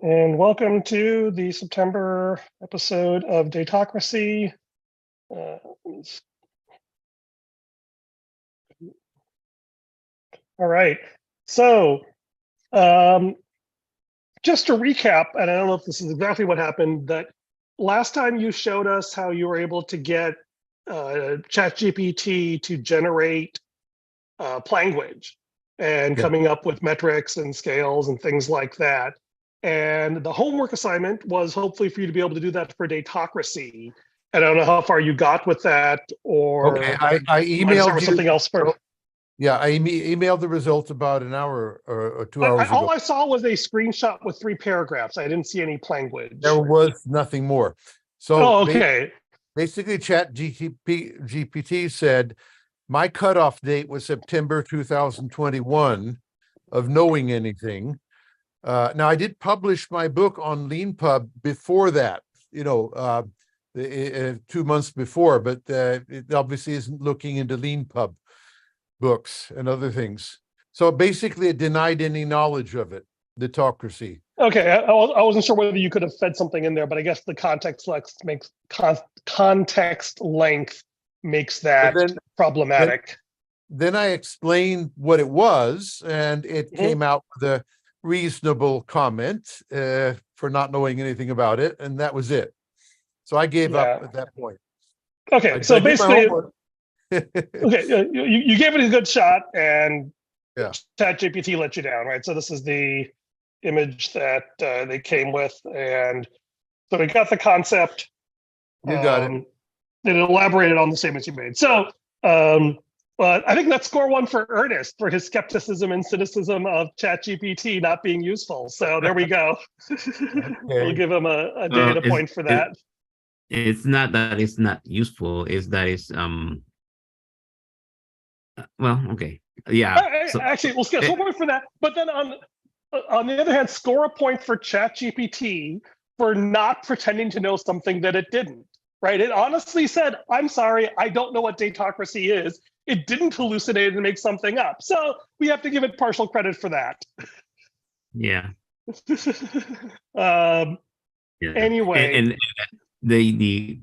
And welcome to the September episode of Datocracy. All right. So, just to recap, and I don't know if this is exactly what happened, that last time you showed us how you were able to get ChatGPT to generate language and coming up with metrics and scales and things like that. And the homework assignment was hopefully for you to be able to do that for Datocracy. And I don't know how far you got with that, or okay, I emailed you something else for. Yeah, I emailed the results about an hour or 2 hours ago. All I saw was a screenshot with 3 paragraphs. I didn't see any language. There was nothing more. So okay. Basically, GPT said my cutoff date was September 2021 of knowing anything. Now, I did publish my book on LeanPub before that, 2 months before, but it obviously isn't looking into LeanPub books and other things. So basically, it denied any knowledge of it, Datocracy. Okay, I wasn't sure whether you could have fed something in there, but I guess the context length makes that problematic. Then I explained what it was, and it came out with a reasonable comment for not knowing anything about it, and that was it. So I gave up at that point. Okay, so basically, okay, you gave it a good shot, and ChatGPT let you down, right? So this is the image that they came with, and so we got the concept. You got it. It elaborated on the statements you made. So, but I think that's score 1 for Ernest for his skepticism and cynicism of ChatGPT not being useful. So there we go. We'll give him a data point for that. It's not that it's not useful, it's that it's well, okay. Yeah. Actually, we'll score 1 point for that. But then on the other hand, score a point for ChatGPT for not pretending to know something that it didn't. Right? It honestly said, "I'm sorry, I don't know what Datocracy is." It didn't hallucinate and make something up. So we have to give it partial credit for that. Yeah. Anyway, and the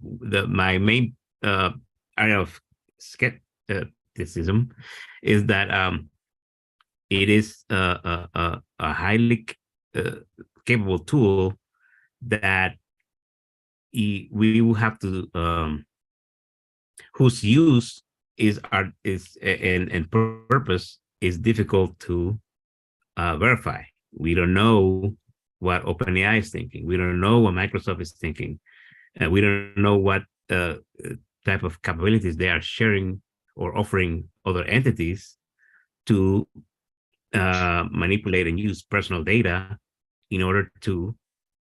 my main area of skepticism is that it is a highly capable tool that we will have to whose use is and purpose is difficult to verify. We don't know what OpenAI is thinking. We don't know what Microsoft is thinking. We don't know what type of capabilities they are sharing or offering other entities to manipulate and use personal data in order to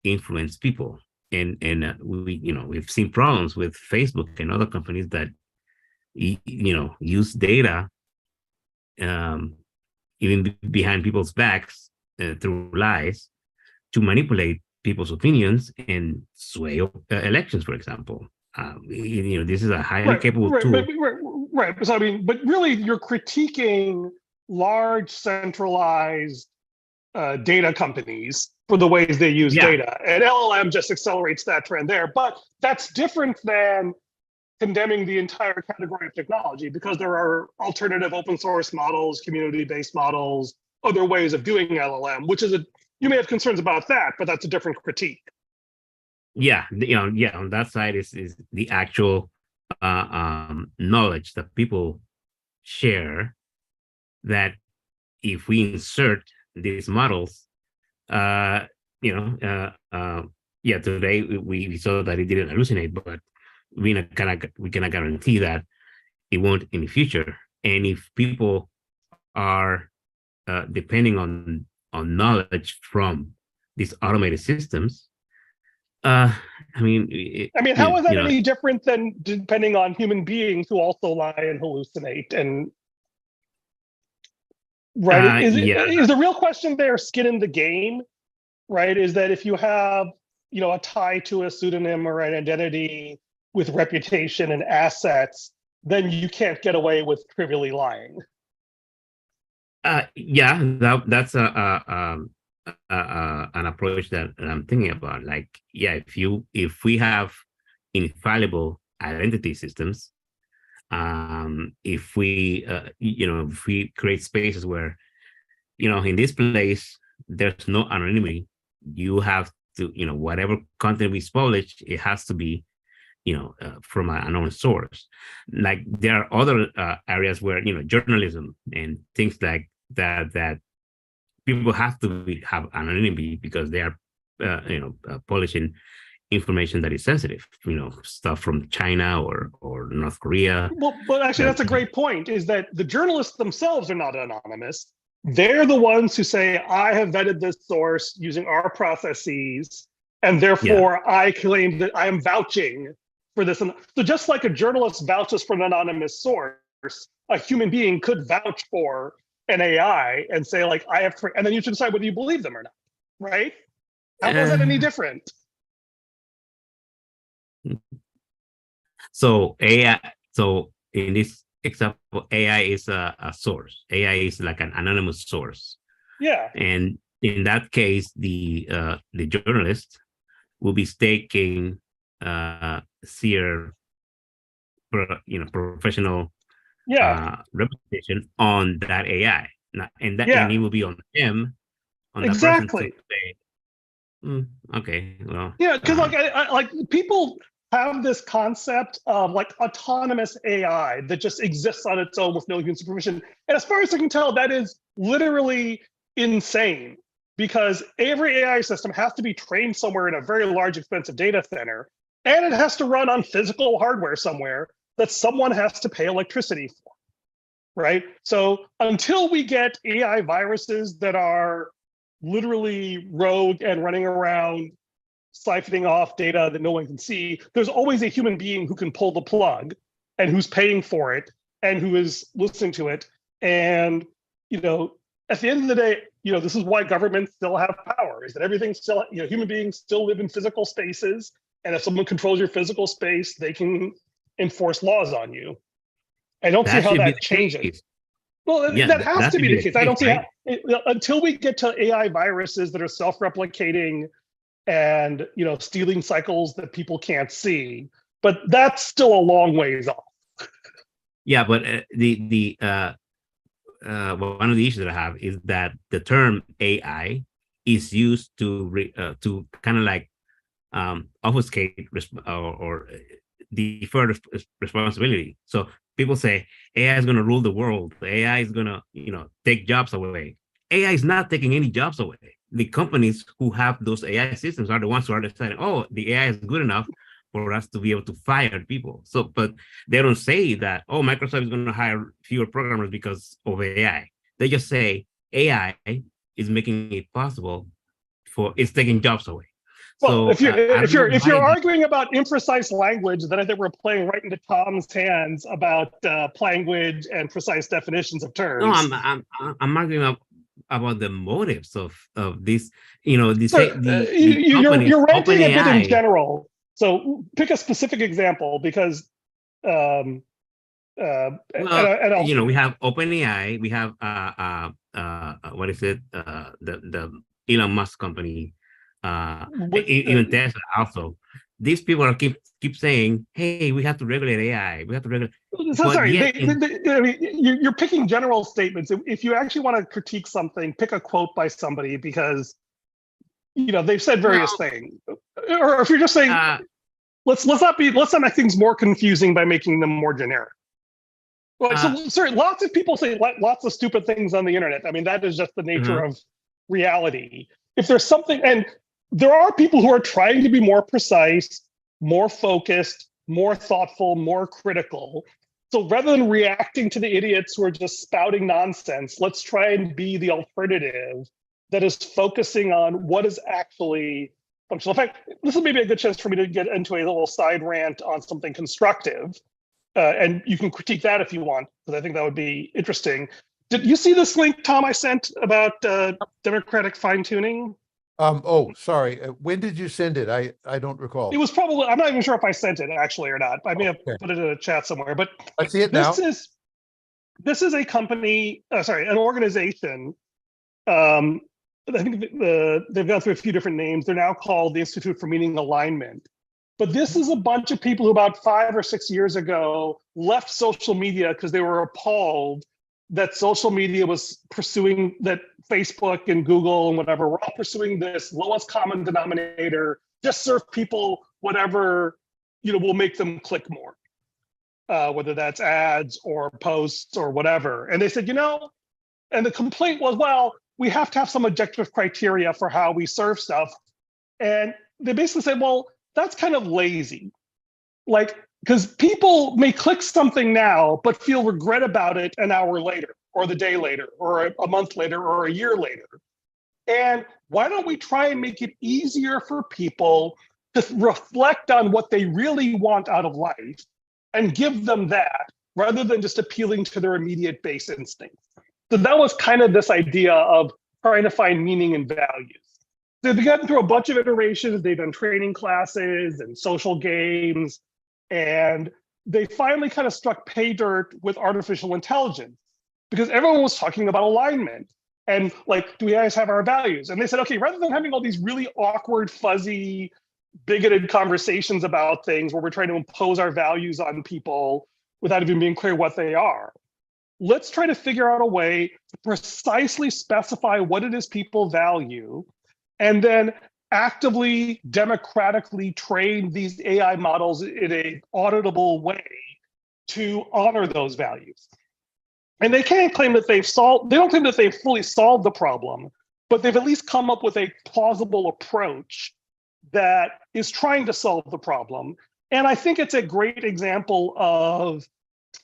influence people. And we've seen problems with Facebook and other companies that use data even behind people's backs through lies to manipulate people's opinions and sway elections, for example. This is a highly capable tool. Right. So I mean, but really, you're critiquing large centralized data companies for the ways they use data, and LLM just accelerates that trend there. But that's different than condemning the entire category of technology, because there are alternative open source models, community-based models, other ways of doing LLM, which is you may have concerns about that, but that's a different critique. Yeah, on that side is the actual knowledge that people share, that if we insert these models, today we saw that it didn't hallucinate, but we cannot guarantee that it won't in the future. And if people are depending on knowledge from these automated systems, how is that any different than depending on human beings who also lie and hallucinate? And right, is the real question there skin in the game? Right, is that if you have a tie to a pseudonym or an identity with reputation and assets, then you can't get away with trivially lying. That's an approach that I'm thinking about. Like, yeah, if we have infallible identity systems, if we if we create spaces where, in this place there's no anonymity, you have to, whatever content we publish, it has to be, from an unknown source. Like there are other areas where, journalism and things like that people have to have anonymity because they are publishing information that is sensitive, stuff from China or North Korea. Well, but actually, that's a great point, is that the journalists themselves are not anonymous. They're the ones who say, I have vetted this source using our processes, and therefore I claim that I am vouching for this. So just like a journalist vouches for an anonymous source, a human being could vouch for an AI and say, like, I have, and then you should decide whether you believe them or not, right? How is that any different? So AI, so in this example, AI is a source. AI is like an anonymous source. Yeah. And in that case, the journalist will be staking their professional reputation on that AI. And it will be on him, on the person to say, okay, well. Yeah, because like people have this concept of like autonomous AI that just exists on its own with no human supervision. And as far as I can tell, that is literally insane, because every AI system has to be trained somewhere in a very large, expensive data center, and it has to run on physical hardware somewhere that someone has to pay electricity for, right? So until we get AI viruses that are literally rogue and running around siphoning off data that no one can see, there's always a human being who can pull the plug and who's paying for it and who is listening to it. And, at the end of the day, this is why governments still have power, is that everything's still, human beings still live in physical spaces. And if someone controls your physical space, they can enforce laws on you. I don't see how that changes. Well, that has to be the case. I don't see how, until we get to AI viruses that are self-replicating and stealing cycles that people can't see, but that's still a long ways off. Yeah, but one of the issues that I have is that the term AI is used to kind of like obfuscate or defer responsibility. So people say AI is going to rule the world. AI is going to take jobs away. AI is not taking any jobs away. The companies who have those AI systems are the ones who are deciding, oh, the AI is good enough for us to be able to fire people. So, but they don't say that, oh, Microsoft is going to hire fewer programmers because of AI. They just say AI is making it possible it's taking jobs away. Well, so if you're arguing about imprecise language, then I think we're playing right into Tom's hands about language and precise definitions of terms. No, I'm arguing about the motives of this. You're ranking a bit in general. So pick a specific example, because we have OpenAI, we have what is it? The Elon Musk company, even Tesla also. These people keep saying, "Hey, we have to regulate AI. We have to regulate." So sorry, you're picking general statements. If you actually want to critique something, pick a quote by somebody, because they've said various things. Or if you're just saying, let's not make things more confusing by making them more generic. Well, sorry, lots of people say lots of stupid things on the internet. I mean, that is just the nature of reality. If there's something, and there are people who are trying to be more precise, more focused, more thoughtful, more critical. So rather than reacting to the idiots who are just spouting nonsense, let's try and be the alternative that is focusing on what is actually functional. In fact, this is maybe a good chance for me to get into a little side rant on something constructive. And you can critique that if you want, because I think that would be interesting. Did you see this link, Tom, I sent about democratic fine-tuning? Oh, sorry. When did you send it? I don't recall. It was probably, I'm not even sure if I sent it actually or not. I may have put it in a chat somewhere, but I see it now. This is a company, an organization I think they've gone through a few different names. They're now called the Institute for Meaning Alignment. But this is a bunch of people who about 5 or 6 years ago left social media because they were appalled that social media was pursuing, that Facebook and Google and whatever were all pursuing this lowest common denominator, just serve people whatever, will make them click more, whether that's ads or posts or whatever. And they said, and the complaint was, well, we have to have some objective criteria for how we serve stuff. And they basically said, well, that's kind of lazy. Like, because people may click something now, but feel regret about it an hour later, or the day later, or a month later, or a year later. And why don't we try and make it easier for people to reflect on what they really want out of life and give them that, rather than just appealing to their immediate base instincts. So that was kind of this idea of trying to find meaning and values. So they've gotten through a bunch of iterations. They've done training classes and social games, and they finally kind of struck pay dirt with artificial intelligence, because everyone was talking about alignment and like, do we guys have our values? And they said, okay, rather than having all these really awkward, fuzzy, bigoted conversations about things where we're trying to impose our values on people without even being clear what they are, let's try to figure out a way to precisely specify what it is people value, and then actively, democratically train these AI models in an auditable way to honor those values. And they can't claim that they don't claim that they've fully solved the problem, but they've at least come up with a plausible approach that is trying to solve the problem. And I think it's a great example of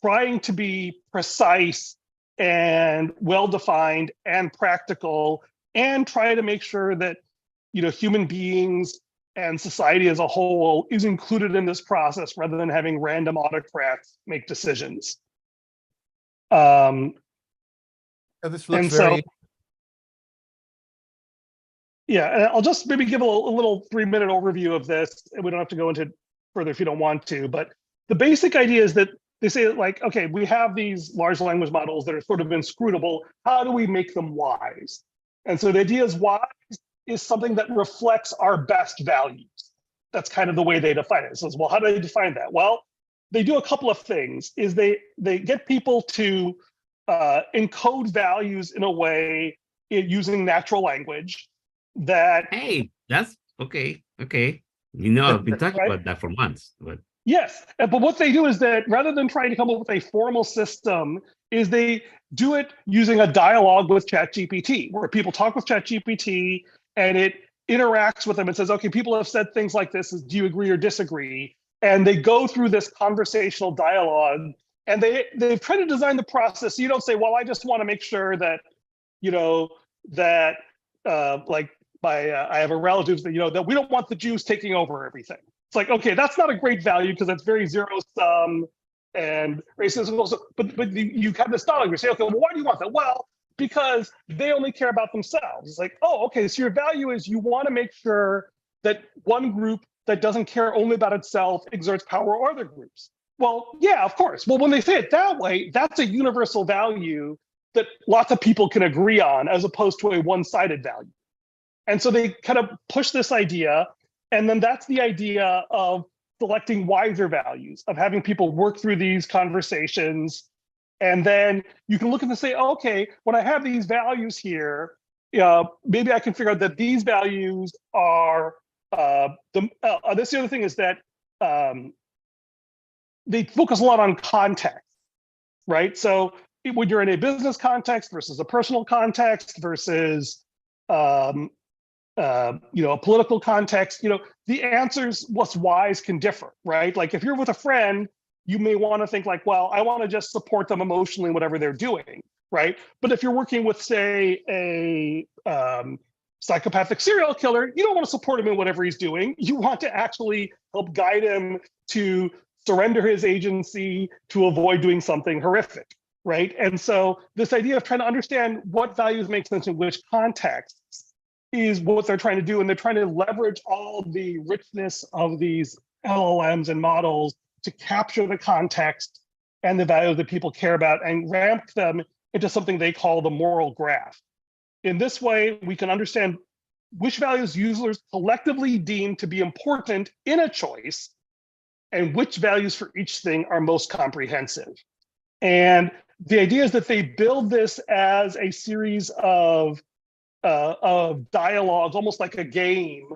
trying to be precise and well-defined and practical, and try to make sure that human beings and society as a whole is included in this process, rather than having random autocrats make decisions. This looks very. Yeah, and I'll just maybe give a little 3-minute overview of this, and we don't have to go into it further if you don't want to. But the basic idea is that they say, like, okay, we have these large language models that are sort of inscrutable. How do we make them wise? And so the idea is wise is something that reflects our best values. That's kind of the way they define it. So, well, how do they define that? Well, they do a couple of things. Is they get people to encode values in a way using natural language that. Hey, that's okay. Okay, I've been talking about that for months, but. Yes, but what they do is that rather than trying to come up with a formal system, is they do it using a dialogue with ChatGPT, where people talk with ChatGPT and it interacts with them and says, okay, people have said things like this, do you agree or disagree? And they go through this conversational dialogue, and they've tried to design the process so you don't say, well, I just want to make sure that, I have a relative that, that we don't want the Jews taking over everything. It's like, okay, that's not a great value because that's very zero sum and racism also, but you have this dialogue. You say, okay, well, why do you want that? Well, because they only care about themselves. It's like, oh, okay, so your value is you want to make sure that one group that doesn't care only about itself exerts power over other groups. Well, yeah, of course. Well, when they say it that way, that's a universal value that lots of people can agree on, as opposed to a one-sided value. And so they kind of push this idea. And then that's the idea of selecting wiser values, of having people work through these conversations. And then you can look at them and say, oh, okay, when I have these values here, maybe I can figure out that these values are, this the other thing is that they focus a lot on context, right? So when you're in a business context versus a personal context versus a political context, the answers, what's wise can differ, right? Like if you're with a friend, you may want to think like, well, I want to just support them emotionally, whatever they're doing, right? But if you're working with, say, a psychopathic serial killer, you don't want to support him in whatever he's doing. You want to actually help guide him to surrender his agency to avoid doing something horrific, right? And so this idea of trying to understand what values make sense in which contexts is what they're trying to do. And they're trying to leverage all the richness of these LLMs and models to capture the context and the value that people care about and ramp them into something they call the moral graph. In this way, we can understand which values users collectively deem to be important in a choice and which values for each thing are most comprehensive. And the idea is that they build this as a series of dialogues, almost like a game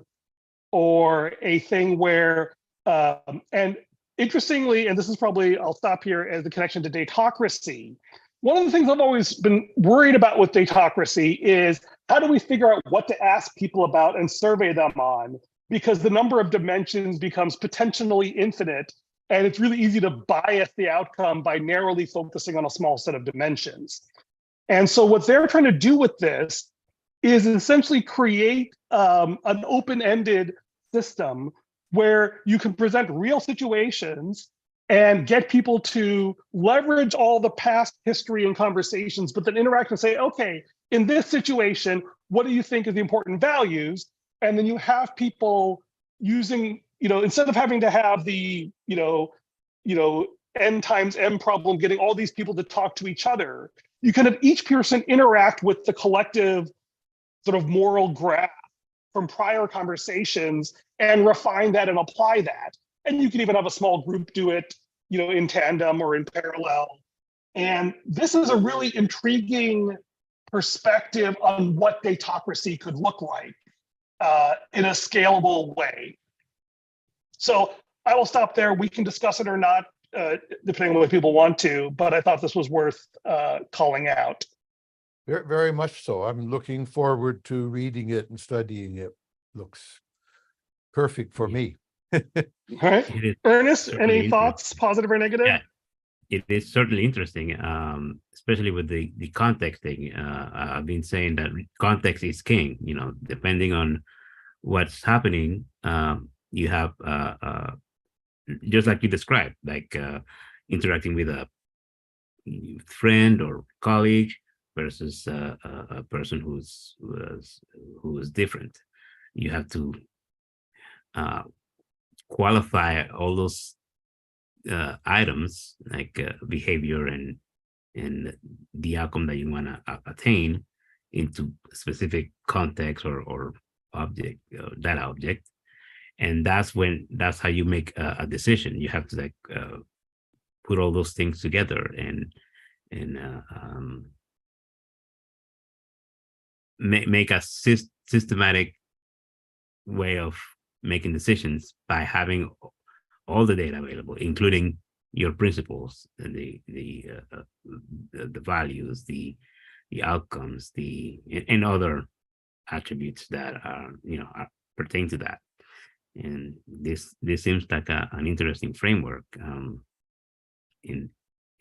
or a thing where, and interestingly, and this is probably, I'll stop here as the connection to Datocracy. One of the things I've always been worried about with Datocracy is how do we figure out what to ask people about and survey them on? Because the number of dimensions becomes potentially infinite, and it's really easy to bias the outcome by narrowly focusing on a small set of dimensions. And so what they're trying to do with this is essentially create an open-ended system where you can present real situations and get people to leverage all the past history and conversations, but then interact and say, okay, in this situation, what do you think are the important values? And then you have people using, instead of having to have the, n times m problem, getting all these people to talk to each other, you can have each person interact with the collective sort of moral graph from prior conversations and refine that and apply that. And you can even have a small group do it, in tandem or in parallel. And this is a really intriguing perspective on what Datocracy could look like in a scalable way. So I will stop there. We can discuss it or not, depending on what people want to, but I thought this was worth calling out. Very, very much so. I'm looking forward to reading it and studying it. Looks perfect for me. All right. Ernest, any thoughts, positive or negative? Yeah, it is certainly interesting, especially with the context thing. I've been saying that context is king. Depending on what's happening, you have just like you described, like interacting with a friend or colleague versus a person who is different. You have to qualify all those items like behavior and the outcome that you want to attain into specific context or object, that object, and that's how you make a decision. You have to put all those things together and make a systematic way of making decisions by having all the data available, including your principles and the values, the outcomes, and other attributes that are pertain to that. And this seems like an interesting framework in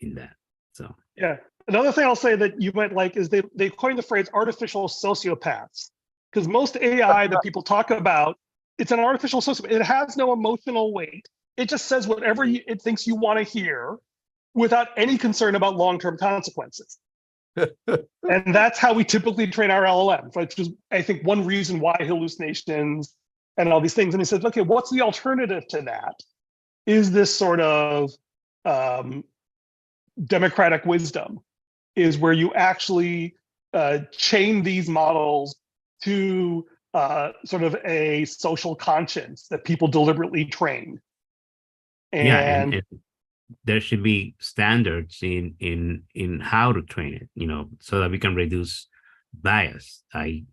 that. So yeah, another thing I'll say that you might like is they coined the phrase artificial sociopaths, because most AI that people talk about, it's an artificial sociopath. It has no emotional weight. It just says whatever it thinks you want to hear without any concern about long-term consequences. And that's how we typically train our LLMs, which is, I think, one reason why hallucinations and all these things. And he says, okay, what's the alternative to that? Is this sort of democratic wisdom, is where you actually chain these models to sort of a social conscience that people deliberately train. And there should be standards in how to train it, so that we can reduce bias. I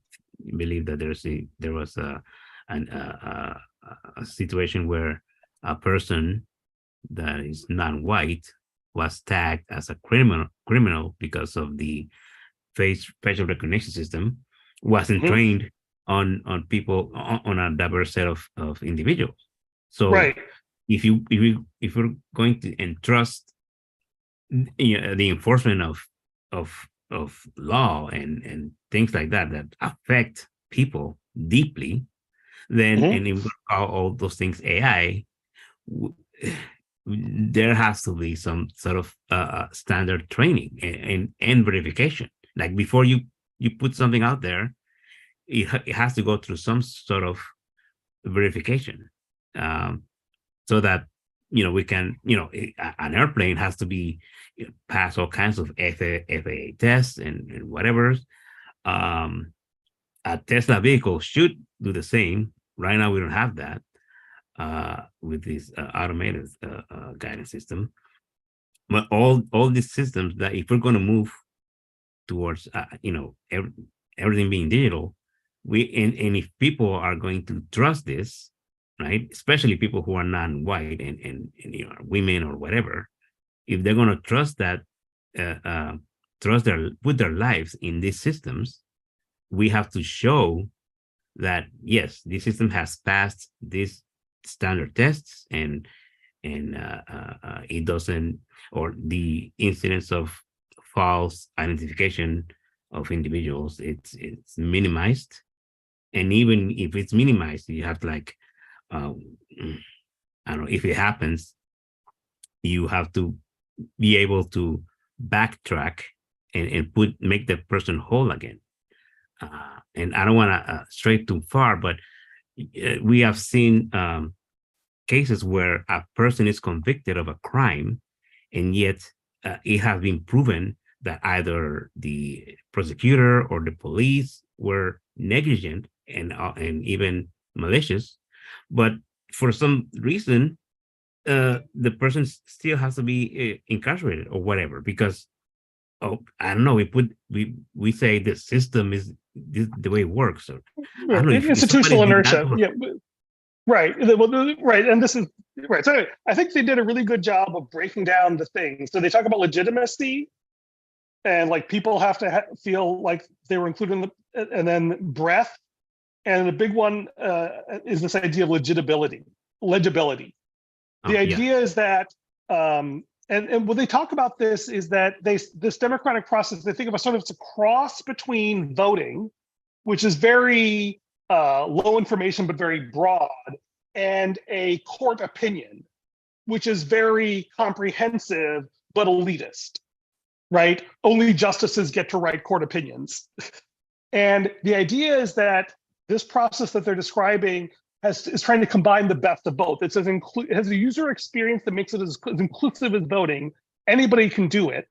believe that there was a situation where a person that is non-white was tagged as a criminal because of the facial recognition system wasn't trained on people on a diverse set of individuals. So right. If we're going to entrust the enforcement of law and things like that affect people deeply, then and if we call all those things AI, there has to be some sort of standard training and verification. Like before you put something out there, it has to go through some sort of verification. So that we can an airplane has to be pass all kinds of FAA tests and whatever. A Tesla vehicle should do the same. Right now, we don't have that with this automated guidance system. But all these systems that if we're going to move towards everything being digital, and if people are going to trust this, right, especially people who are non-white and women or whatever, if they're going to trust that, put their lives in these systems, we have to show that yes, this system has passed these standard tests, and it doesn't, or the incidence of false identification of individuals, it's minimized. And even if it's minimized, you have to I don't know, if it happens, you have to be able to backtrack and make the person whole again. And I don't want to stray too far, but we have seen cases where a person is convicted of a crime, and yet it has been proven that either the prosecutor or the police were negligent and even malicious, but for some reason, the person still has to be incarcerated or whatever, because I don't know, we say the system is the way it works. So I don't know if institutional inertia. Yeah, right. Right, and this is right. So anyway, I think they did a really good job of breaking down the things. So they talk about legitimacy, and like people have to feel like they were included in the, and then breadth, and the big one is this idea of legibility. The idea is that, and when they talk about this, is that this democratic process, they think of a sort of, it's a cross between voting, which is very low information but very broad, and a court opinion, which is very comprehensive but elitist, right? Only justices get to write court opinions. And the idea is that this process that they're describing is trying to combine the best of both. It has a user experience that makes it as inclusive as voting. Anybody can do it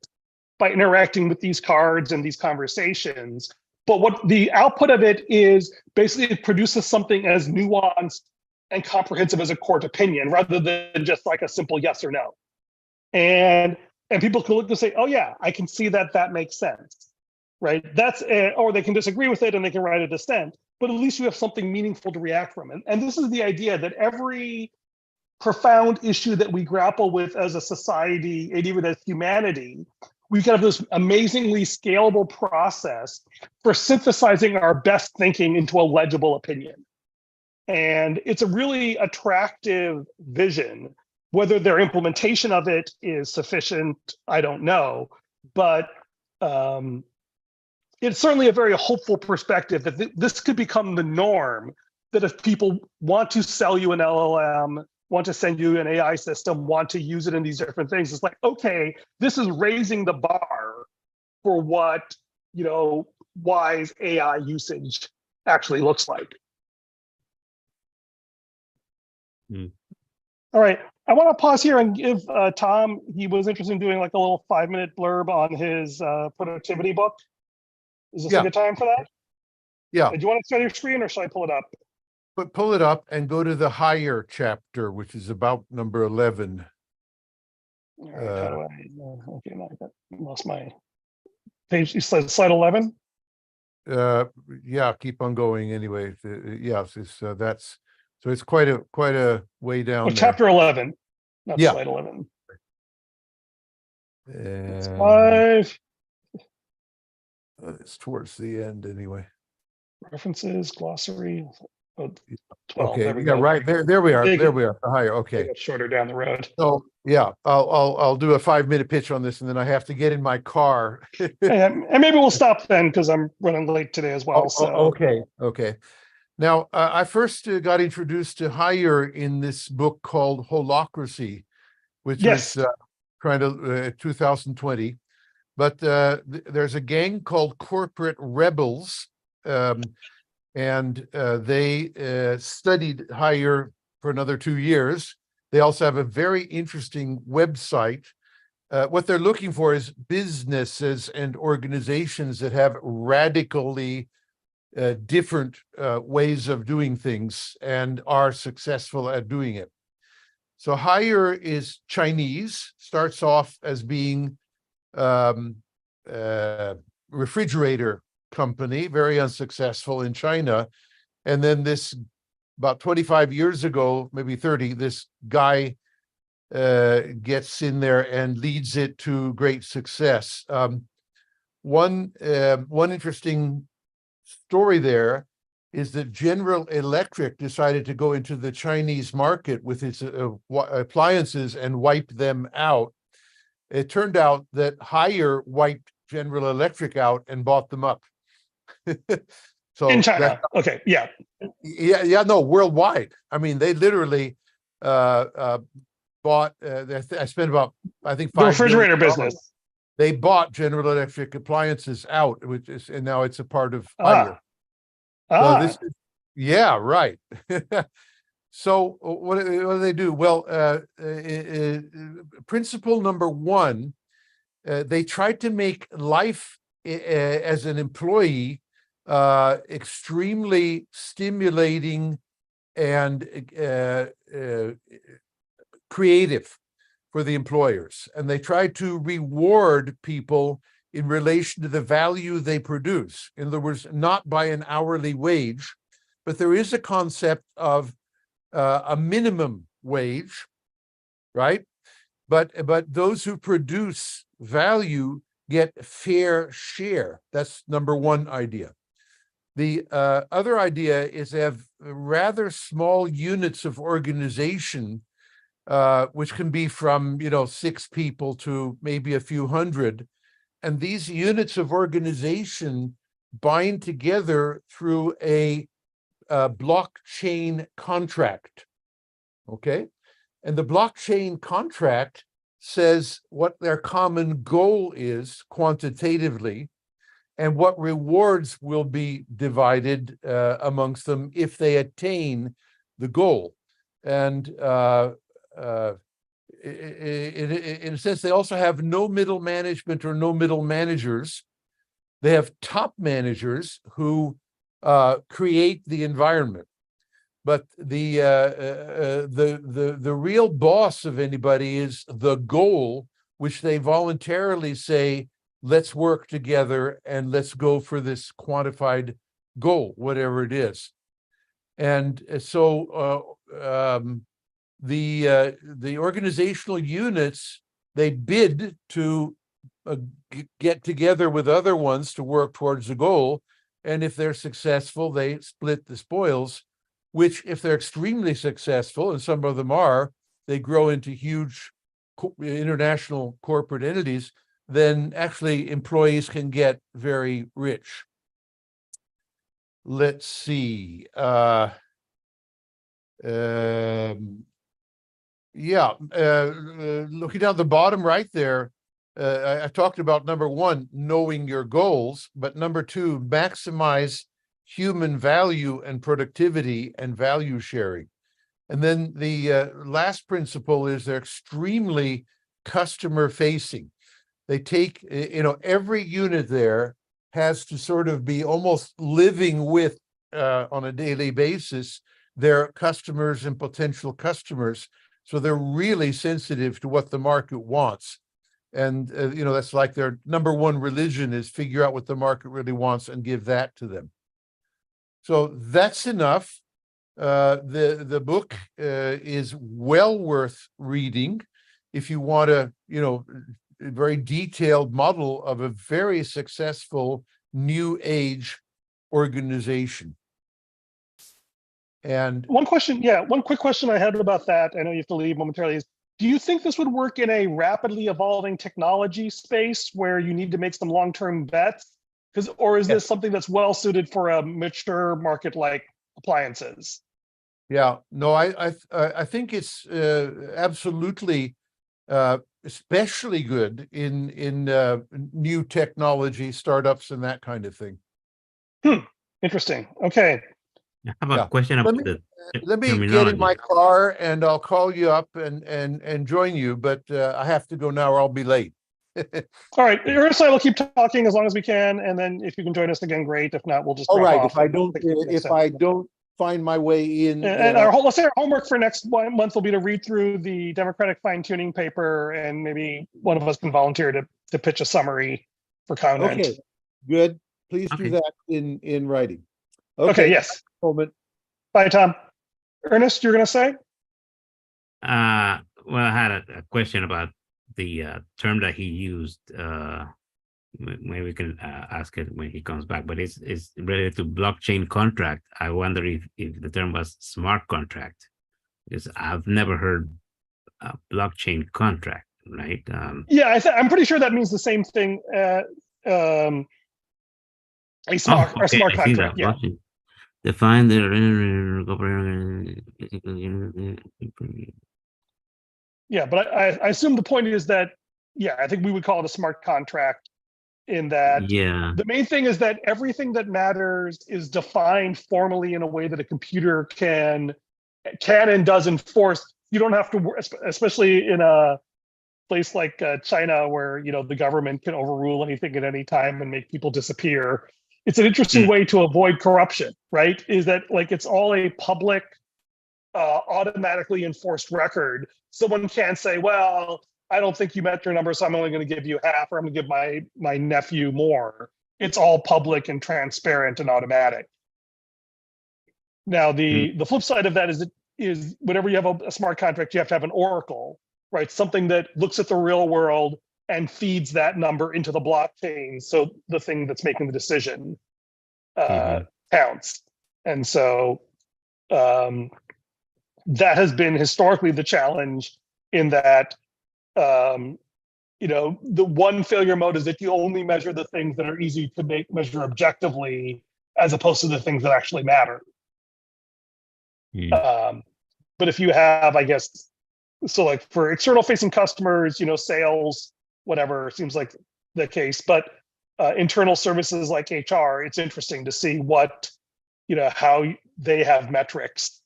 by interacting with these cards and these conversations. But what the output of it is, basically it produces something as nuanced and comprehensive as a court opinion, rather than just like a simple yes or no. And people can look and say, oh yeah, I can see that makes sense, right? Or they can disagree with it and they can write a dissent, but at least you have something meaningful to react from. And this is the idea that every profound issue that we grapple with as a society and even as humanity, we can have this amazingly scalable process for synthesizing our best thinking into a legible opinion. And it's a really attractive vision. Whether their implementation of it is sufficient, I don't know. But it's certainly a very hopeful perspective that this could become the norm, that if people want to sell you an LLM, want to send you an AI system, want to use it in these different things, it's like, okay, this is raising the bar for what, wise AI usage actually looks like. All right, I want to pause here and give Tom, he was interested in doing like a little 5-minute blurb on his productivity book. Is this a good time for that? Yeah. Do you want to share your screen or should I pull it up? But pull it up and go to the higher chapter, which is about number 11. All right, how do I? Okay, now I lost my page. You said slide 11. Yeah, keep on going anyway. Yes, that's so it's quite a way down. Oh, chapter 11, not slide 11. And 5. It's towards the end anyway. References, glossary. 12. Okay, yeah, right there we are. There we are. The higher. Okay, shorter down the road. So yeah, I'll do a 5-minute pitch on this, and then I have to get in my car. And maybe we'll stop then because I'm running late today as well. Okay. Now I first got introduced to Higher in this book called Holacracy, which was kind of 2020. But there's a gang called Corporate Rebels, and they studied Higher for another 2 years. They also have a very interesting website what they're looking for is businesses and organizations that have radically different ways of doing things and are successful at doing it. So Haier is Chinese, starts off as being refrigerator company, very unsuccessful in China. And then this, about 25 years ago, maybe 30, this guy gets in there and leads it to great success. One interesting story there is that General Electric decided to go into the Chinese market with its appliances and wipe them out. It turned out that Haier wiped General Electric out and bought them up. So in China. Okay, yeah. Yeah, no, worldwide. I mean, they literally bought, I spent about, I think, The refrigerator business. They bought General Electric appliances out, and now it's a part of Haier. So this is, yeah, right. So what do they do? Well, principle number one, they tried to make life as an employee extremely stimulating and creative for the employers. And they tried to reward people in relation to the value they produce. In other words, not by an hourly wage, but there is a concept of a minimum wage, right? But those who produce value get fair share. That's number one idea. The other idea is to have rather small units of organization, which can be from 6 people to maybe a few hundred. And these units of organization bind together through a blockchain contract, okay? And the blockchain contract says what their common goal is quantitatively and what rewards will be divided amongst them if they attain the goal. And in a sense, they also have no middle management or no middle managers. They have top managers who create the environment. But the real boss of anybody is the goal, which they voluntarily say, let's work together and let's go for this quantified goal, whatever it is. And so the organizational units, they bid to get together with other ones to work towards the goal. And if they're successful, they split the spoils, which if they're extremely successful, and some of them are, they grow into huge international corporate entities, then actually employees can get very rich. Let's see. Looking down the bottom right there, I talked about number one, knowing your goals, but number two, maximize human value and productivity and value sharing. And then the last principle is they're extremely customer facing. They take, every unit there has to sort of be almost living with on a daily basis their customers and potential customers. So they're really sensitive to what the market wants. And, that's like their number one religion is figure out what the market really wants and give that to them. So that's enough. The book is well worth reading if you want a very detailed model of a very successful new age organization. And one quick question I had about that, I know you have to leave momentarily, is do you think this would work in a rapidly evolving technology space where you need to make some long-term bets? Or is this something that's well suited for a mature market like appliances? Yeah, no, I think it's absolutely especially good in new technology startups and that kind of thing. Interesting. Okay. I have a Yeah. question Let about me the let me get in terminology. my car and I'll call you up and join you, but I have to go now or I'll be late. All right, Ernest and I will keep talking as long as we can, and then if you can join us again, great. If not, we'll just All drop right, off. if I don't find my way in, And let's say our homework for next month will be to read through the democratic fine-tuning paper, and maybe one of us can volunteer to pitch a summary for comment. okay, good. Please do Okay. that in writing. Okay, yes. Moment. Bye, Tom. Ernest, you're going to say? Well, I had a question about the term that he used. Maybe we can ask it when he comes back, but it's related to blockchain contract. I wonder if the term was smart contract, because I've never heard a blockchain contract, right? Yeah, I'm pretty sure that means the same thing. A smart okay, I see contract. that. Yeah. Blockchain. Define the Yeah, but I assume the point is that, yeah, I think we would call it a smart contract in that yeah. the main thing is that everything that matters is defined formally in a way that a computer can and does enforce. You don't have to, especially in a place like China, where the government can overrule anything at any time and make people disappear. It's an interesting way to avoid corruption, right? Is that like it's all a public, automatically enforced record. Someone can't say, well, I don't think you met your number, so I'm only going to give you half, or I'm going to give my nephew more. It's all public and transparent and automatic. Now, the flip side of that is whenever you have a smart contract, you have to have an oracle, right? Something that looks at the real world and feeds that number into the blockchain, so the thing that's making the decision counts. And so that has been historically the challenge, in that the one failure mode is that you only measure the things that are easy to measure objectively, as opposed to the things that actually matter. But if you have, I guess, so like for external facing customers, sales, whatever, seems like the case. But internal services like HR, it's interesting to see how they have metrics.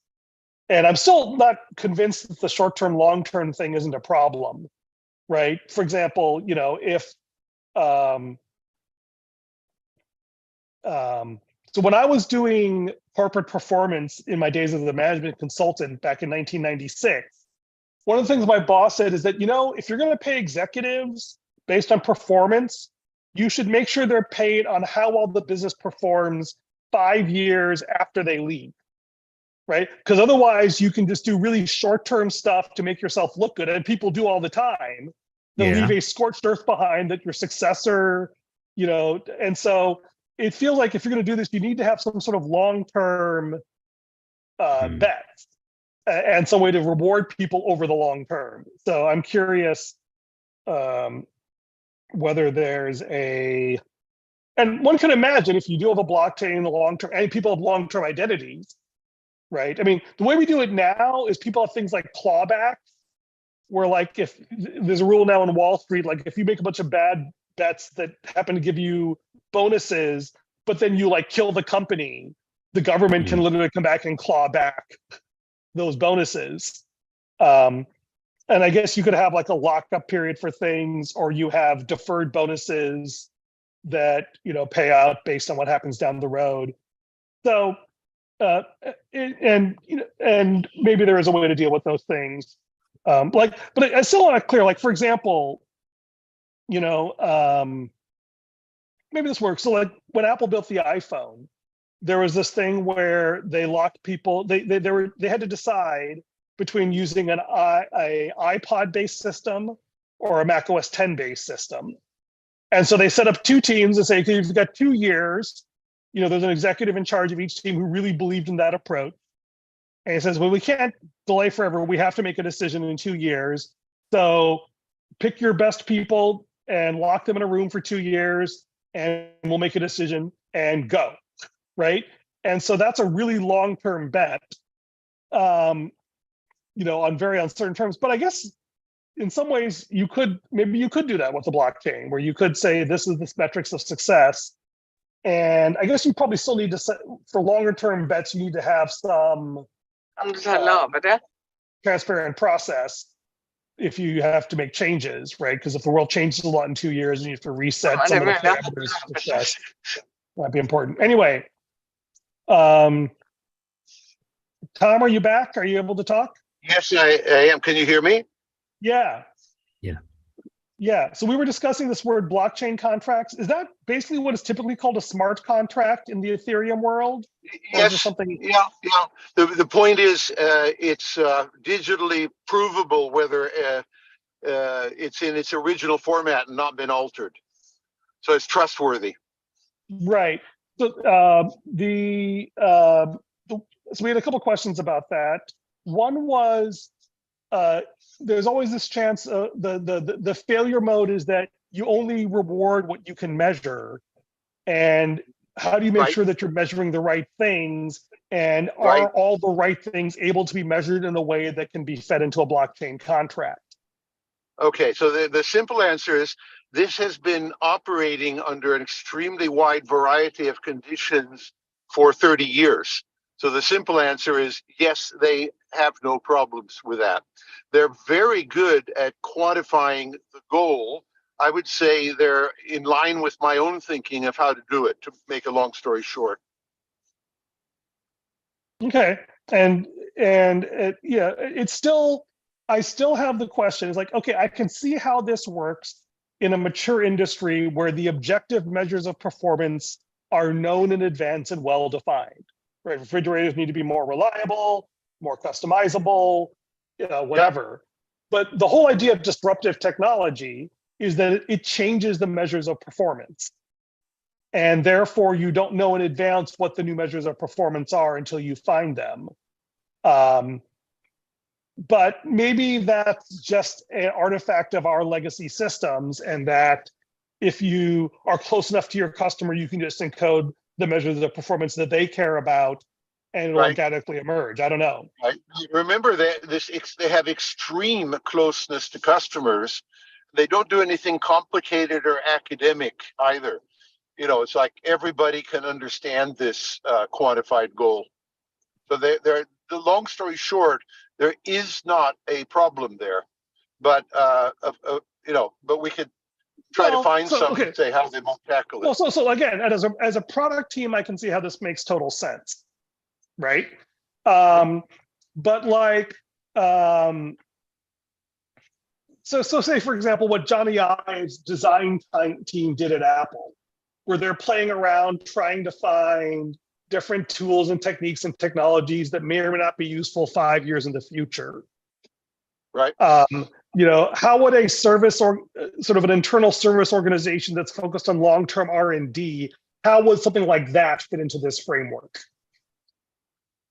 And I'm still not convinced that the short-term, long-term thing isn't a problem, right? For example, if so when I was doing corporate performance in my days as a management consultant back in 1996, one of the things my boss said is that, if you're going to pay executives based on performance, you should make sure they're paid on how well the business performs 5 years after they leave, right? Because otherwise you can just do really short-term stuff to make yourself look good, and people do all the time. They'll leave a scorched earth behind that your successor, and so it feels like if you're going to do this, you need to have some sort of long-term bets and some way to reward people over the long term. So I'm curious whether there's and one can imagine if you do have a blockchain in the long term, and people have long-term identities, right? I mean, the way we do it now is people have things like clawbacks, where like if there's a rule now in Wall Street, like if you make a bunch of bad bets that happen to give you bonuses, but then you like kill the company, the government can literally come back and claw back those bonuses. And I guess you could have like a lockup period for things, or you have deferred bonuses that pay out based on what happens down the road. So and maybe there is a way to deal with those things. But I still want to clear, like, for example, maybe this works. So like when Apple built the iPhone, there was this thing where they locked people. They had to decide between using an iPod based system or a Mac OS 10 based system. And so they set up two teams and say, okay, you've got 2 years. There's an executive in charge of each team who really believed in that approach. And he says, well, we can't delay forever. We have to make a decision in 2 years. So pick your best people and lock them in a room for 2 years, and we'll make a decision and go, right? And so that's a really long-term bet, on very uncertain terms. But I guess in some ways maybe you could do that with the blockchain, where you could say, this is the metrics of success. And I guess you probably still need to set, for longer term bets, you need to have some transparent process if you have to make changes, right? Because if the world changes a lot in 2 years and you have to reset some of the parameters of success, might be important. Anyway, Tom, are you back? Are you able to talk? Yes, I am. Can you hear me? Yeah. Yeah. Yeah. So we were discussing this word blockchain contracts. Is that basically what is typically called a smart contract in the Ethereum world? Or is Yes. there something? Yeah. The point is, it's digitally provable whether it's in its original format and not been altered. So it's trustworthy. Right. So so we had a couple questions about that. One was there's always this chance. The failure mode is that you only reward what you can measure, and how do you make sure that you're measuring the right things? And are all the right things able to be measured in a way that can be fed into a blockchain contract? Okay, so the simple answer is this has been operating under an extremely wide variety of conditions for 30 years. So the simple answer is yes, they have no problems with that. They're very good at quantifying the goal. I would say they're in line with my own thinking of how to do it, to make a long story short. Okay, and yeah, it's still, I still have the question. It's like, okay, I can see how this works in a mature industry where the objective measures of performance are known in advance and well defined. Right, refrigerators need to be more reliable, more customizable, whatever. But the whole idea of disruptive technology is that it changes the measures of performance. And therefore, you don't know in advance what the new measures of performance are until you find them. But maybe that's just an artifact of our legacy systems, and that if you are close enough to your customer, you can just encode the measures of performance that they care about, and it'll organically emerge. I don't know. Remember that they have extreme closeness to customers. They don't do anything complicated or academic either. It's like everybody can understand this quantified goal. So the long story short, there is not a problem there, but but we could try to find something to say how they might tackle it. Well, so again, as a product team, I can see how this makes total sense, right? But like, so say for example, what Johnny Ive's design team did at Apple, where they're playing around trying to find different tools and techniques and technologies that may or may not be useful 5 years in the future. Right. How would a service or sort of an internal service organization that's focused on long-term R&D, how would something like that fit into this framework?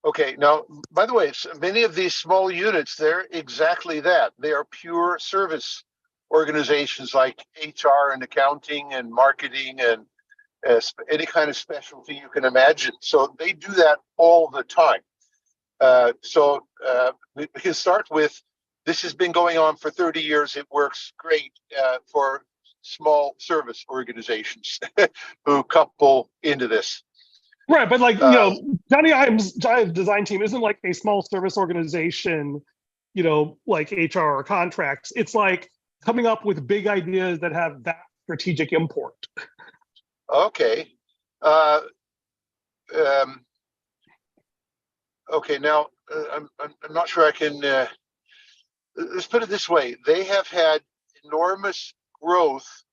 Okay, now, by the way, many of these small units, they're exactly that. They are pure service organizations like HR and accounting and marketing and any kind of specialty you can imagine. So they do that all the time. We can start with, this has been going on for 30 years. It works great for small service organizations who couple into this. Right, but like, Johnny Ive's design team isn't like a small service organization, like HR or contracts. It's like coming up with big ideas that have that strategic import. Okay. Okay, now I'm not sure I can, let's put it this way. They have had enormous growth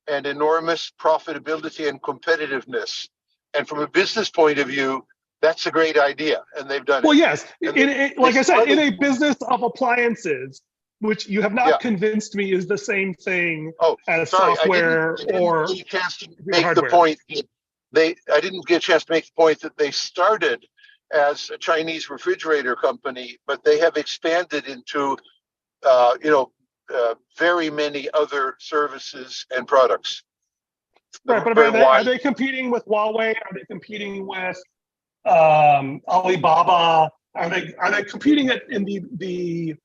and enormous profitability and competitiveness. And from a business point of view, that's a great idea, and they've done it. Well, yes, like I said, in a business of appliances, which you have not convinced me is the same thing as software or I didn't get a chance to make the point. I didn't get a chance to make the point that they started as a Chinese refrigerator company, but they have expanded into, very many other services and products. Right, but are they competing with Huawei? Are they competing with Alibaba? Are they competing in the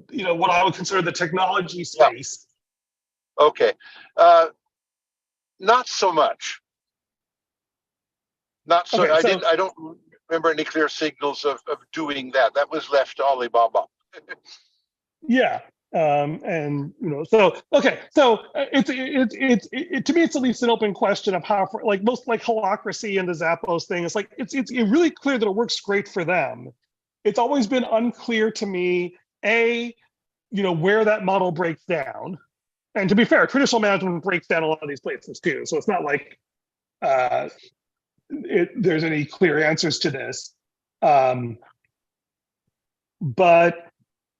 what I would consider the technology space? Okay, not so much. Not so. Okay, I so- didn't. I don't remember any clear signals of doing that. That was left to Alibaba. Yeah. And so okay, so it's to me it's at least an open question of how, for like most, like Holacracy and the Zappos thing, it's like it's really clear that it works great for them. It's always been unclear to me, where that model breaks down. And to be fair, traditional management breaks down a lot of these places too. So it's not like there's any clear answers to this. But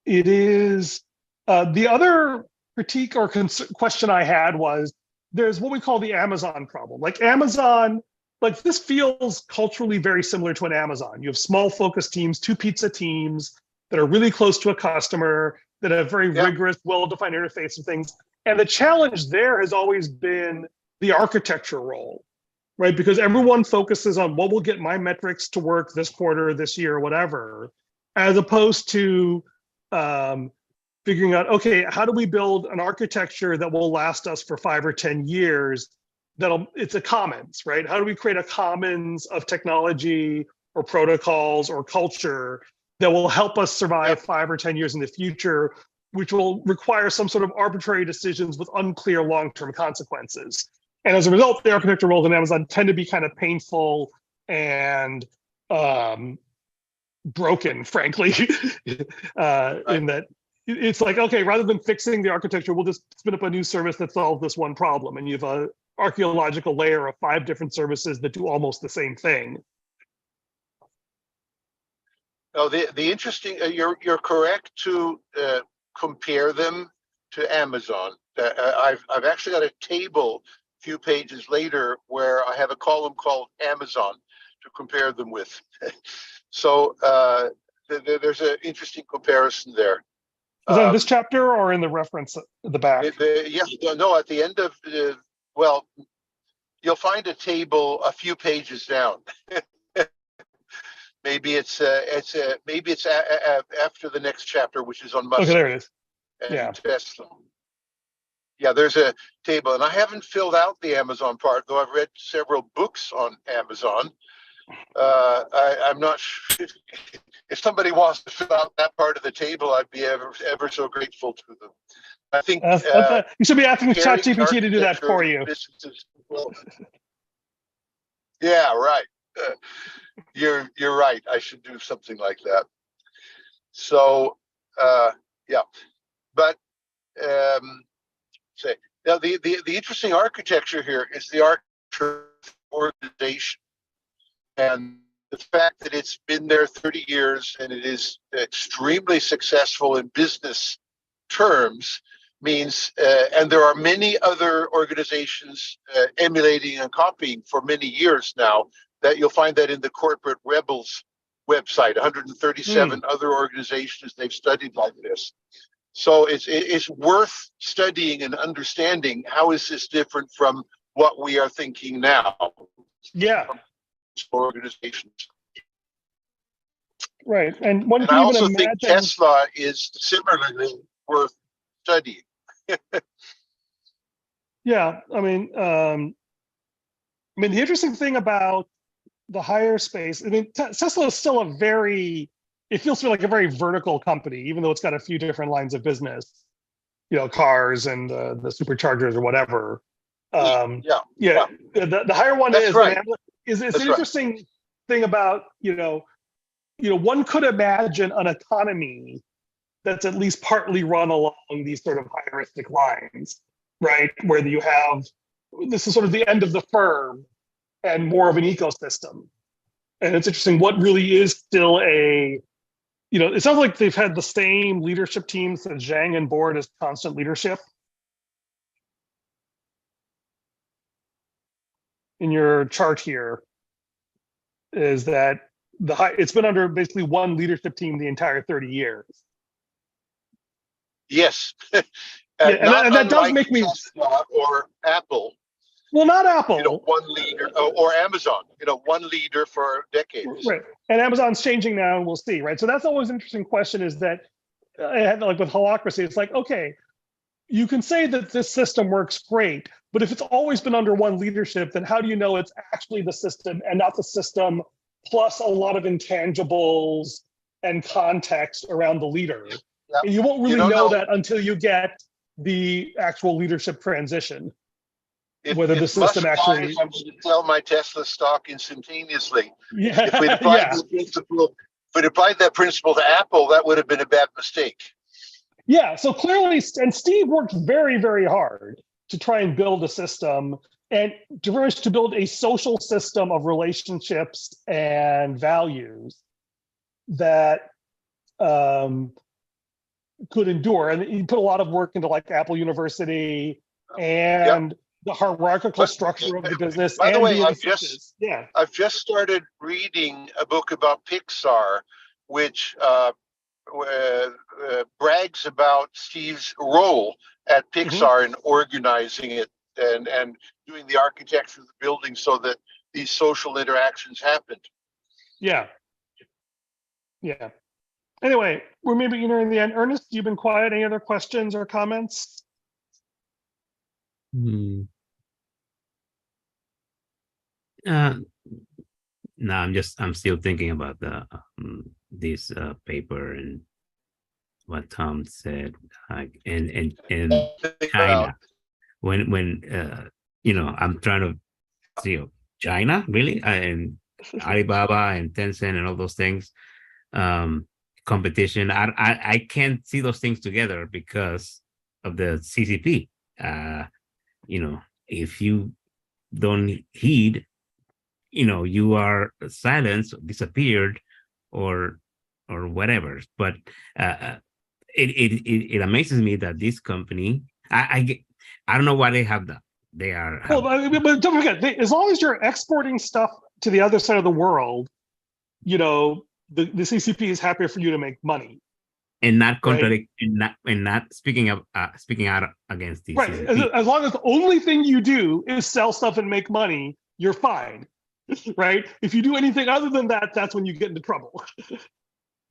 it is the other critique or question I had was, there's what we call the Amazon problem. Like Amazon, like this feels culturally very similar to an Amazon. You have small focus teams, 2 pizza teams that are really close to a customer, that have very rigorous, well-defined interface and things. And the challenge there has always been the architecture role, right? Because everyone focuses on what will get my metrics to work this quarter, this year, whatever, as opposed to figuring out, okay, how do we build an architecture that will last us for 5 or 10 years? It's a commons, right? How do we create a commons of technology or protocols or culture that will help us survive 5 or 10 years in the future, which will require some sort of arbitrary decisions with unclear long-term consequences. And as a result, the architecture roles in Amazon tend to be kind of painful and broken, frankly, in that it's like, okay, rather than fixing the architecture, we'll just spin up a new service that solves this one problem. And you have an archaeological layer of 5 different services that do almost the same thing. No, the interesting, you're correct to compare them to Amazon. I've actually got a table a few pages later where I have a column called Amazon to compare them with. So there's an interesting comparison there. Is that in this chapter or in the reference at the back? No, at the end of well, you'll find a table a few pages down. Maybe it's after the next chapter, which is on Musk. Okay, there it is. And Tesla. Yeah, there's a table, and I haven't filled out the Amazon part, though I've read several books on Amazon. I'm not sure if somebody wants to fill out that part of the table, I'd be ever so grateful to them. I think you should be asking ChatGPT to do that for you. Yeah, right. You're right. I should do something like that. So yeah, but say now the interesting architecture here is the architecture organization, and the fact that it's been there 30 years and it is extremely successful in business terms means, and there are many other organizations emulating and copying for many years now, that you'll find that in the Corporate Rebels website, 137 other organizations they've studied like this. So it's worth studying and understanding how is this different from what we are thinking now. Yeah. Organizations. Right. And one and can I even also imagine... think Tesla is similarly worth studying. Yeah. I mean, the interesting thing about the higher space, I mean, Tesla is still it feels to me like a very vertical company, even though it's got a few different lines of business, cars and the superchargers or whatever. The higher one That's is, right. It's That's an interesting thing about, one could imagine an economy that's at least partly run along these sort of heuristic lines, right? Where you have, this is sort of the end of the firm and more of an ecosystem. And it's interesting what really is still it sounds like they've had the same leadership team since Zhang and board as constant leadership. In your chart here is that it's been under basically one leadership team the entire 30 years. Yes. And that does make me... Tesla or Apple. Well, not Apple. One leader, or Amazon, one leader for decades. Right. And Amazon's changing now, and we'll see, right? So that's always an interesting question, is that, like with Holacracy, it's like, okay, you can say that this system works great, But if it's always been under one leadership, then how do you know it's actually the system and not the system plus a lot of intangibles and context around the leader? Yeah. And you won't You really don't know know. that until you get the actual leadership transition. It, Whether it the system must actually, fly if I'm going to sell my Tesla stock instantaneously. yeah, If we'd applied yeah, the principle, if we'd applied that principle to Apple, that would have been a bad mistake. yeah. So clearly, and Steve worked very, very hard to try and build a system and to build a social system of relationships and values that could endure. And he put a lot of work into like Apple University and the hierarchical structure of the business. By the and way, yeah. I've just started reading a book about Pixar, which brags about Steve's role at Pixar in organizing it and doing the architecture of the building so that these social interactions happened. Yeah. Yeah. Anyway, we're maybe nearing the end. Ernest, you've been quiet. Any other questions or comments? No, I'm still thinking about the this paper and what Tom said, and China. When I'm trying to see China really, and Alibaba and Tencent and all those things, competition. I can't see those things together because of the CCP. If you don't heed, you are silenced, disappeared, or whatever. But it amazes me that this company, I don't know why they have that. They are. Well, but don't forget, as long as you're exporting stuff to the other side of the world, the CCP is happy for you to make money. And not contradict, right? and not speaking out against these. Right. As long as the only thing you do is sell stuff and make money, you're fine. Right. If you do anything other than that, that's when you get into trouble.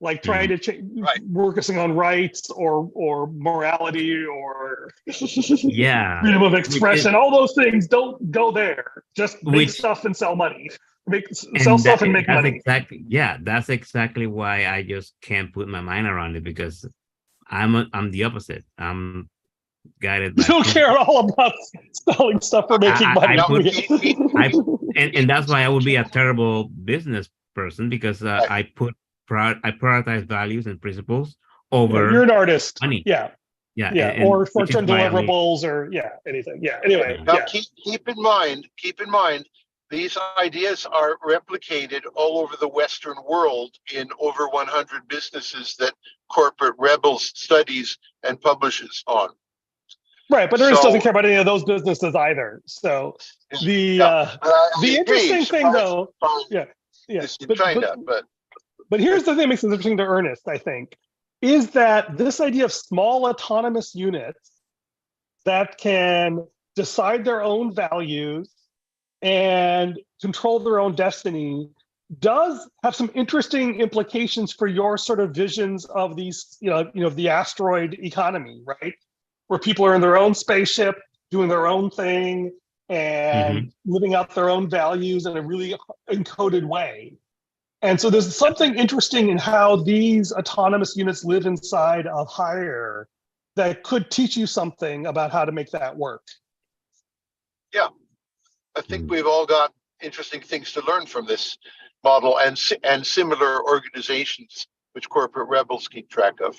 Like trying to working on rights or morality or freedom of expression. All those things don't go there. Just make stuff and sell money. Sell stuff and make money. That's exactly why I just can't put my mind around it, because I'm the opposite. I'm guided by. You don't care at all about selling stuff or making money. And that's why I would be a terrible business person, because I prioritize values and principles over. You're an artist. Money. Yeah. Or short-term deliverables or anything. Yeah. Anyway. Now keep in mind, these ideas are replicated all over the Western world in over 100 businesses that Corporate Rebels studies and publishes on. Right, but Ernest doesn't care about any of those businesses either. So the interesting thing, though, but here's the thing that makes it interesting to Ernest, I think, is that this idea of small autonomous units that can decide their own values and control their own destiny does have some interesting implications for your sort of visions of these, the asteroid economy, right? Where people are in their own spaceship, doing their own thing, and living out their own values in a really encoded way. And so there's something interesting in how these autonomous units live inside of Hire that could teach you something about how to make that work. Yeah, I think we've all got interesting things to learn from this model and similar organizations which Corporate Rebels keep track of.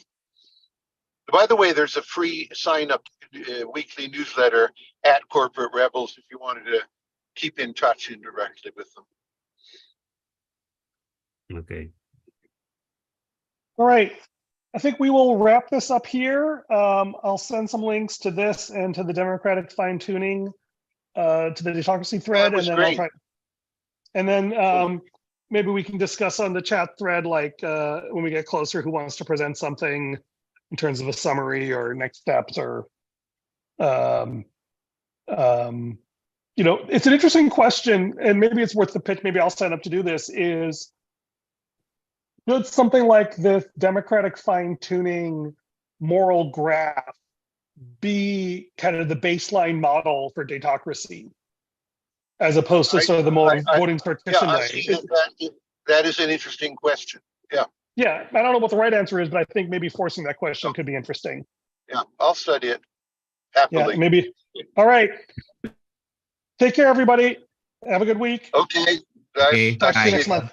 By the way, there's a free sign-up weekly newsletter at Corporate Rebels if you wanted to keep in touch indirectly with them. Okay. All right. I think we will wrap this up here. I'll send some links to this and to the democratic fine-tuning, to the Datocracy thread, and then I'll try. And then maybe we can discuss on the chat thread, like when we get closer, who wants to present something in terms of a summary or next steps, or it's an interesting question, and maybe it's worth the pitch. Maybe I'll sign up to do this. Is could something like this democratic fine-tuning moral graph be kind of the baseline model for Datocracy, as opposed to sort of the more voting partition I way? see that is an interesting question. Yeah, I don't know what the right answer is, but I think maybe forcing that question could be interesting. Yeah, I'll study it Yeah, happily. maybe. All right. Take care, everybody. Have a good week. Okay. Okay, Talk to you bye. next month.